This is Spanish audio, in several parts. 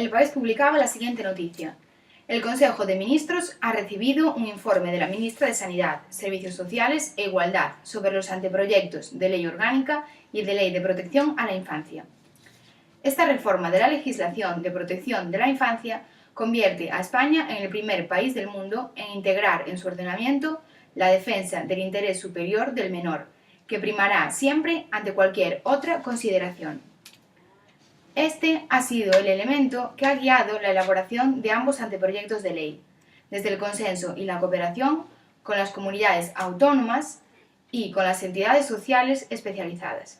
El País publicaba la siguiente noticia. El Consejo de Ministros ha recibido un informe de la ministra de Sanidad, Servicios Sociales e Igualdad sobre los anteproyectos de ley orgánica y de ley de protección a la infancia. Esta reforma de la legislación de protección de la infancia convierte a España en el primer país del mundo en integrar en su ordenamiento la defensa del interés superior del menor, que primará siempre ante cualquier otra consideración. Este ha sido el elemento que ha guiado la elaboración de ambos anteproyectos de ley, desde el consenso y la cooperación con las comunidades autónomas y con las entidades sociales especializadas.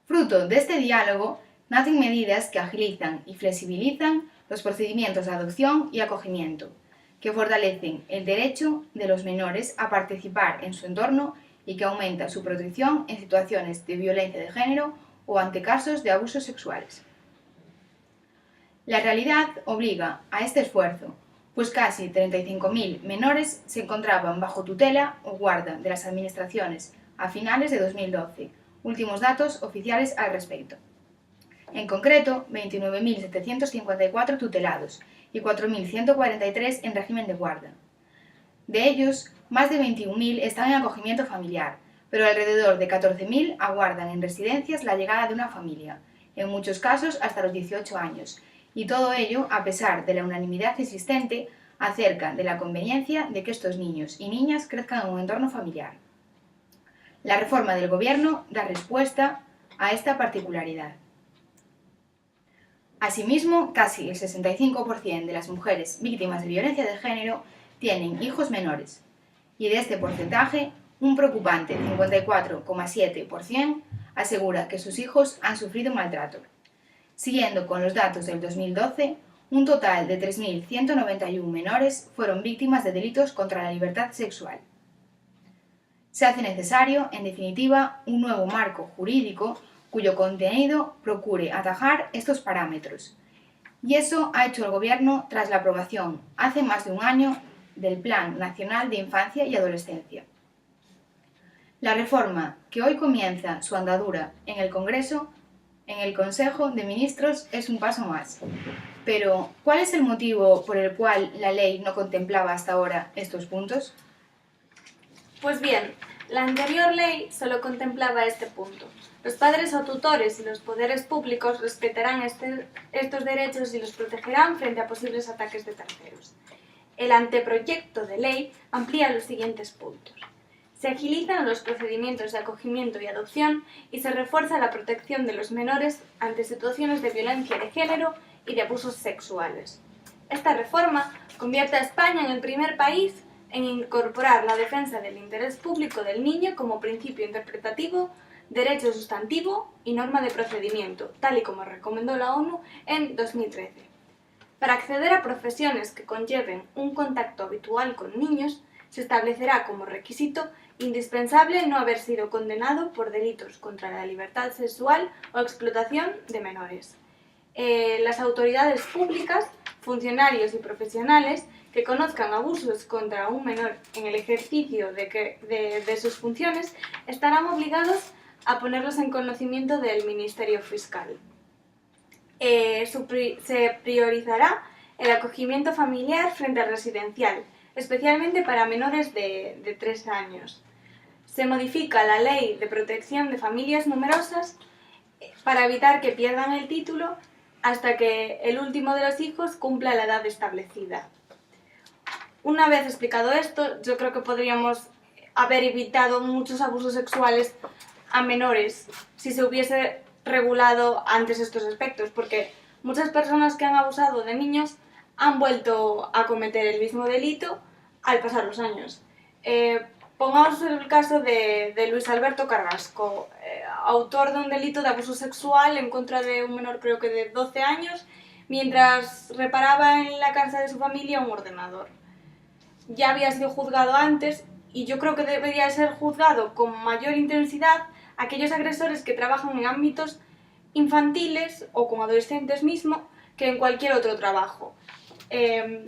Fruto de este diálogo nacen medidas que agilizan y flexibilizan los procedimientos de adopción y acogimiento, que fortalecen el derecho de los menores a participar en su entorno y que aumenta su protección en situaciones de violencia de género o ante casos de abusos sexuales. La realidad obliga a este esfuerzo, pues casi 35.000 menores se encontraban bajo tutela o guarda de las administraciones a finales de 2012, últimos datos oficiales al respecto. En concreto, 29.754 tutelados y 4.143 en régimen de guarda. De ellos, más de 21.000 están en acogimiento familiar, pero alrededor de 14.000 aguardan en residencias la llegada de una familia, en muchos casos hasta los 18 años, y todo ello a pesar de la unanimidad existente acerca de la conveniencia de que estos niños y niñas crezcan en un entorno familiar. La reforma del Gobierno da respuesta a esta particularidad. Asimismo, casi el 65% de las mujeres víctimas de violencia de género tienen hijos menores, y de este porcentaje, un preocupante 54,7% asegura que sus hijos han sufrido maltrato. Siguiendo con los datos del 2012, un total de 3.191 menores fueron víctimas de delitos contra la libertad sexual. Se hace necesario, en definitiva, un nuevo marco jurídico cuyo contenido procure atajar estos parámetros. Y eso ha hecho el Gobierno tras la aprobación, hace más de un año, del Plan Nacional de Infancia y Adolescencia. La reforma, que hoy comienza su andadura en el Congreso, en el Consejo de Ministros, es un paso más. Pero, ¿cuál es el motivo por el cual la ley no contemplaba hasta ahora estos puntos? Pues bien, la anterior ley solo contemplaba este punto. Los padres o tutores y los poderes públicos respetarán estos derechos y los protegerán frente a posibles ataques de terceros. El anteproyecto de ley amplía los siguientes puntos. Se agilizan los procedimientos de acogimiento y adopción y se refuerza la protección de los menores ante situaciones de violencia de género y de abusos sexuales. Esta reforma convierte a España en el primer país en incorporar la defensa del interés público del niño como principio interpretativo, derecho sustantivo y norma de procedimiento, tal y como recomendó la ONU en 2013. Para acceder a profesiones que conlleven un contacto habitual con niños, se establecerá como requisito indispensable no haber sido condenado por delitos contra la libertad sexual o explotación de menores. Las autoridades públicas, funcionarios y profesionales que conozcan abusos contra un menor en el ejercicio de sus funciones estarán obligados a ponerlos en conocimiento del Ministerio Fiscal. Se priorizará el acogimiento familiar frente al residencial, especialmente para menores de 3 años. Se modifica la Ley de Protección de Familias Numerosas para evitar que pierdan el título hasta que el último de los hijos cumpla la edad establecida. Una vez explicado esto, yo creo que podríamos haber evitado muchos abusos sexuales a menores si se hubiese regulado antes estos aspectos, porque muchas personas que han abusado de niños han vuelto a cometer el mismo delito al pasar los años. Pongamos el caso de Luis Alberto Carrasco, autor de un delito de abuso sexual en contra de un menor, creo que de 12 años, mientras reparaba en la casa de su familia un ordenador. Ya había sido juzgado antes y yo creo que debería ser juzgado con mayor intensidad aquellos agresores que trabajan en ámbitos infantiles o con adolescentes mismo que en cualquier otro trabajo.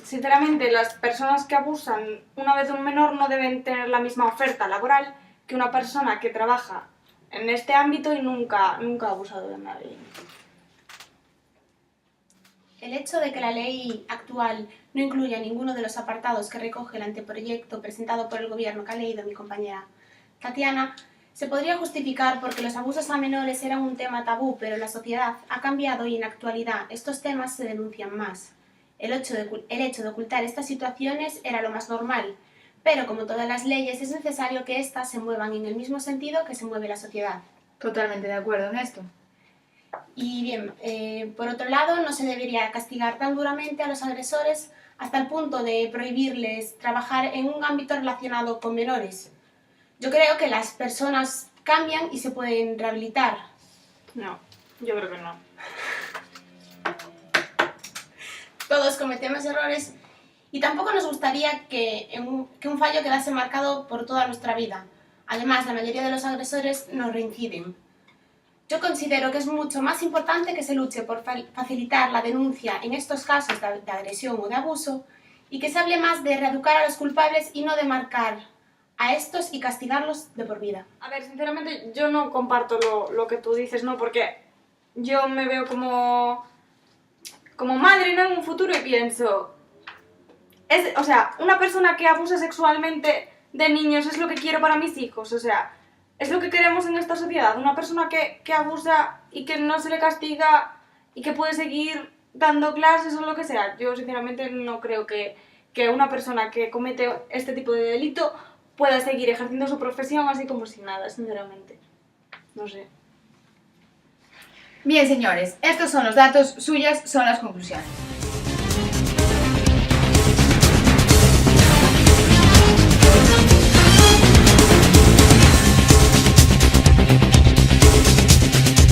Sinceramente, las personas que abusan una vez de un menor no deben tener la misma oferta laboral que una persona que trabaja en este ámbito y nunca ha abusado de nadie. El hecho de que la ley actual no incluya ninguno de los apartados que recoge el anteproyecto presentado por el Gobierno que ha leído mi compañera Tatiana se podría justificar porque los abusos a menores eran un tema tabú, pero la sociedad ha cambiado y en la actualidad estos temas se denuncian más. El hecho de ocultar estas situaciones era lo más normal, pero como todas las leyes es necesario que éstas se muevan en el mismo sentido que se mueve la sociedad. Totalmente de acuerdo en esto. Y bien, por otro lado, no se debería castigar tan duramente a los agresores hasta el punto de prohibirles trabajar en un ámbito relacionado con menores. Yo creo que las personas cambian y se pueden rehabilitar. No, yo creo que no. Todos cometemos errores y tampoco nos gustaría que un fallo quedase marcado por toda nuestra vida. Además, la mayoría de los agresores nos reinciden. Yo considero que es mucho más importante que se luche por facilitar la denuncia en estos casos de agresión o de abuso y que se hable más de reeducar a los culpables y no de marcar a estos y castigarlos de por vida. A ver, sinceramente yo no comparto lo que tú dices, ¿no? Porque yo me veo como madre, ¿no? En un futuro y pienso... o sea, una persona que abusa sexualmente de niños es lo que quiero para mis hijos, o sea... Es lo que queremos en esta sociedad, una persona que abusa y que no se le castiga y que puede seguir dando clases o lo que sea. Yo sinceramente no creo que una persona que comete este tipo de delito pueda seguir ejerciendo su profesión así como si nada, sinceramente. No sé. Bien, señores, estos son los datos, suyas son las conclusiones.